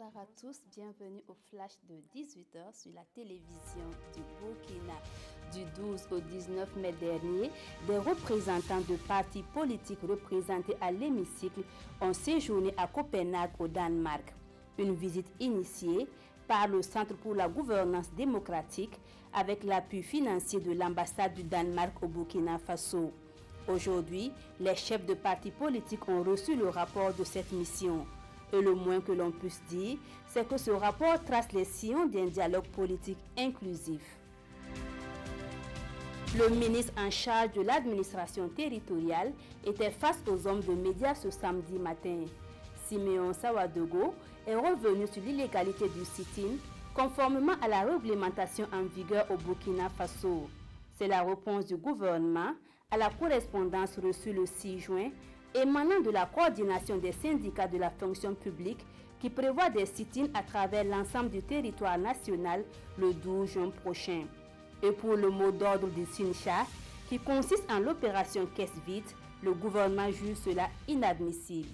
Bonsoir à tous, bienvenue au flash de 18h sur la télévision du Burkina. Du 12 au 19 mai dernier, des représentants de partis politiques représentés à l'hémicycle ont séjourné à Copenhague au Danemark. Une visite initiée par le Centre pour la gouvernance démocratique avec l'appui financier de l'ambassade du Danemark au Burkina Faso. Aujourd'hui, les chefs de partis politiques ont reçu le rapport de cette mission. Et le moins que l'on puisse dire, c'est que ce rapport trace les sillons d'un dialogue politique inclusif. Le ministre en charge de l'administration territoriale était face aux hommes de médias ce samedi matin. Simeon Sawadogo est revenu sur l'illégalité du sit-in conformément à la réglementation en vigueur au Burkina Faso. C'est la réponse du gouvernement à la correspondance reçue le 6 juin émanant de la coordination des syndicats de la fonction publique qui prévoit des sit-ins à travers l'ensemble du territoire national le 12 juin prochain. Et pour le mot d'ordre du Sincha, qui consiste en l'opération caisse vide, le gouvernement juge cela inadmissible.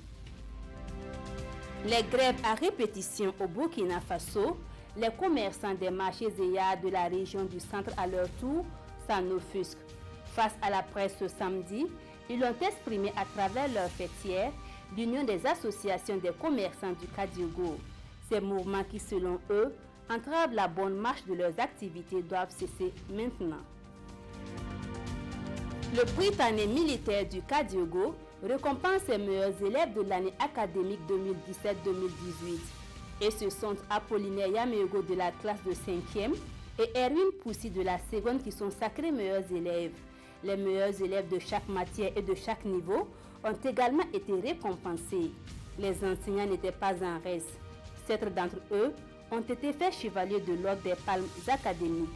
Les grèves à répétition au Burkina Faso, les commerçants des marchés et yards de la région du centre à leur tour s'en offusquent. Face à la presse ce samedi, ils l'ont exprimé à travers leur fêtière, l'Union des associations des commerçants du Kadiogo. Ces mouvements qui, selon eux, entravent la bonne marche de leurs activités doivent cesser maintenant. Le Britannique militaire du Kadiogo récompense ses meilleurs élèves de l'année académique 2017-2018. Et ce sont Apollinaire Yamego de la classe de 5e et Erwin Poussi de la seconde qui sont sacrés meilleurs élèves. Les meilleurs élèves de chaque matière et de chaque niveau ont également été récompensés. Les enseignants n'étaient pas en reste. 7 d'entre eux ont été faits chevaliers de l'ordre des palmes académiques.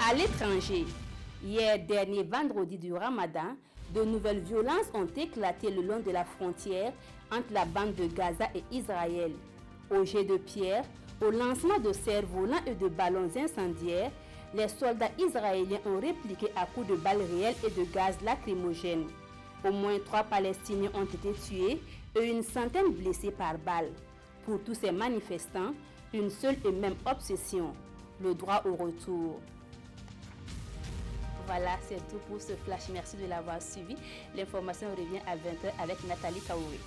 À l'étranger, hier dernier vendredi du Ramadan, de nouvelles violences ont éclaté le long de la frontière entre la bande de Gaza et Israël. Au jet de pierre, au lancement de cerfs-volants et de ballons incendiaires, les soldats israéliens ont répliqué à coups de balles réelles et de gaz lacrymogène. Au moins 3 Palestiniens ont été tués et une centaine blessés par balles. Pour tous ces manifestants, une seule et même obsession, le droit au retour. Voilà, c'est tout pour ce flash. Merci de l'avoir suivi. L'information revient à 20h avec Nathalie Kaouré.